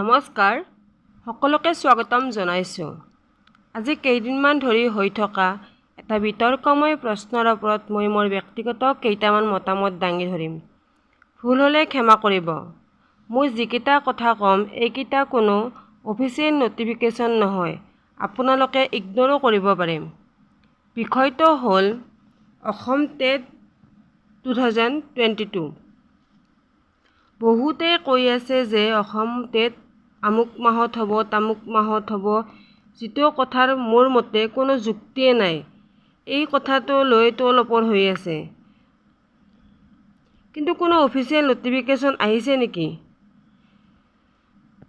নমস্কাৰ, সকলোকে স্বাগতম জনাইছোঁ। আজি কেইদিনমান ধৰি হৈ থকা এটা বিতৰ্কময় প্ৰশ্নৰ ওপৰত মই মোৰ ব্যক্তিগত কেইটামান মতামত দাঙি ধৰিম। ভুল হ'লে ক্ষমা কৰিব। মই যিকেইটা কথা ক'ম এইকেইটা কোনো অফিচিয়েল নটিফিকেশ্যন নহয়, আপোনালোকে ইগনৰো কৰিব পাৰে। বিষয়টো হ'ল অসম টেট 2022। বহুতে কৈ আছে যে অসম টেট আমুক মাহত হ'ব, তামুক মাহত হ'ব, যিটো কথাৰ মোৰ মতে কোনো যুক্তিয়ে নাই। এই কথাটো লৈ তোল-ওপৰ হৈ আছে। কিন্তু কোনো অফিচিয়েল নটিফিকেশ্যন আহিছে নেকি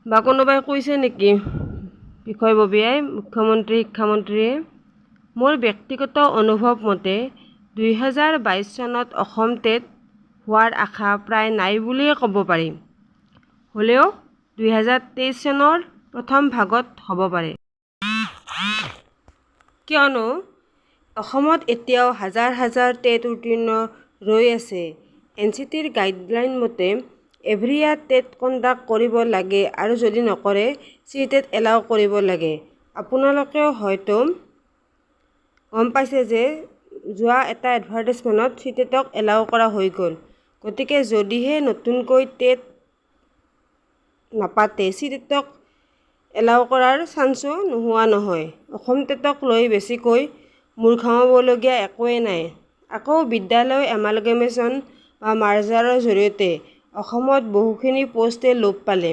বা কোনোবাই কৈছে নেকি বিষয়ববীয়াই, মুখ্যমন্ত্ৰী, শিক্ষামন্ত্ৰীয়ে? মোৰ ব্যক্তিগত অনুভৱ মতে 2022 চনত অসম টেট হোৱাৰ আশা প্ৰায় নাই বুলিয়ে ক'ব পাৰি। হ'লেও 2023 চনৰ প্ৰথম ভাগত হ'ব পাৰে। কিয়নো অসমত এতিয়াও হাজাৰ হাজাৰ টেট উত্তীৰ্ণ ৰৈ আছে। NCTৰ গাইডলাইন মতে এভৰি ইয়াৰ টেট কণ্ডাক্ট কৰিব লাগে আৰু যদি নকৰে চি-টেট এলাউ কৰিব লাগে। আপোনালোকেও হয়তো গম পাইছে যে যোৱা এটা এডভাৰটাইজমেণ্টত চি-টেটক এলাউ কৰা হৈ গ'ল। গতিকে যদিহে নতুনকৈ টেট নাপাতে চি-টেটক এলাউ কৰাৰ চান্সো নোহোৱা নহয়। অসম টেটক লৈ বেছিকৈ মূৰ ঘামাবলগীয়া একোৱেই নাই। আকৌ বিদ্যালয় এমালগেমেশ্যন বা মাৰ্জাৰৰ জৰিয়তে অসমত বহুখিনি পোষ্টে লোপ পালে।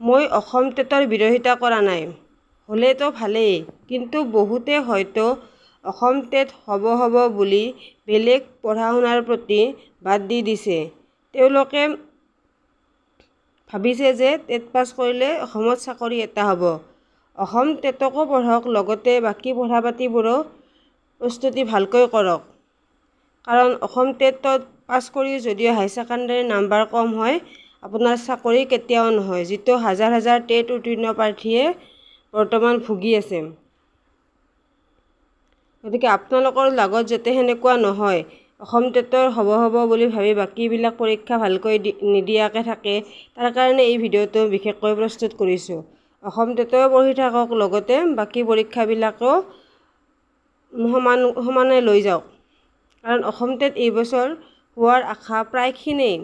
মই অসম টেটৰ বিৰোধিতা কৰা নাই, হ'লেতো ভালেই, কিন্তু বহুতে হয়তো অসম টেট হ'ব বুলি বেলেগ পঢ়া-শুনাৰ প্ৰতি বাদ দি দিছে। তেওঁলোকে ভাবিছে যে টেট পাছ কৰিলে অসমত চাকৰি এটা হ'ব। অসম টেটকো পঢ়ক, লগতে বাকী পঢ়া-পাতিবোৰো প্ৰস্তুতি ভালকৈ কৰক। কাৰণ অসম টেটত পাছ কৰি যদিও হাই ছেকেণ্ডাৰী নাম্বাৰ কম হয়, আপোনাৰ চাকৰি কেতিয়াও নহয়, যিটো হাজাৰ হাজাৰ টেট উত্তীৰ্ণ প্ৰাৰ্থীয়ে বৰ্তমান ভুগি আছে। গতিকে আপোনালোকৰ লগত যাতে সেনেকুৱা নহয়, অসম টেটৰ হ'ব বুলি ভাবি বাকীবিলাক পৰীক্ষা ভালকৈ নিদিয়াকৈ থাকে, তাৰ কাৰণে এই ভিডিঅ'টো বিশেষকৈ প্ৰস্তুত কৰিছোঁ। অসম টেটও পঢ়ি থাকক, লগতে বাকী পৰীক্ষাবিলাকো সমানে লৈ যাওক। কাৰণ অসম টেট এইবছৰ হোৱাৰ আশা প্ৰায়খিনিয়েই।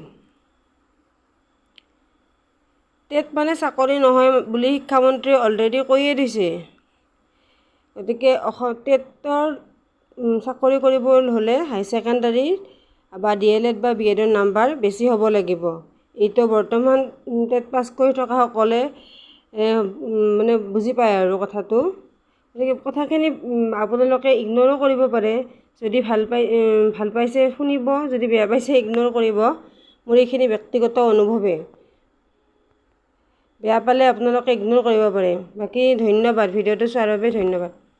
টেট মানে চাকৰি নহয় বুলি শিক্ষামন্ত্ৰীয়ে অলৰেডি কৈয়ে দিছে। গতিকে টেটৰ চাকৰি কৰিব হ'লে হাই ছেকেণ্ডাৰী বা DLED বা BEd নাম্বাৰ বেছি হ'ব লাগিব। এইটো বৰ্তমান টেট পাছ কৰি থকাসকলে মানে বুজি পায় আৰু কথাটো। গতিকে কথাখিনি আপোনালোকে ইগনৰো কৰিব পাৰে। যদি ভাল পাইছে শুনিব, যদি বেয়া পাইছে ইগনৰ কৰিব। মোৰ এইখিনি ব্যক্তিগত অনুভৱে। বেয়া পালে আপোনালোকে ইগনৰ কৰিব পাৰে। বাকী ধন্যবাদ, ভিডিঅ'টো চোৱাৰ বাবে ধন্যবাদ।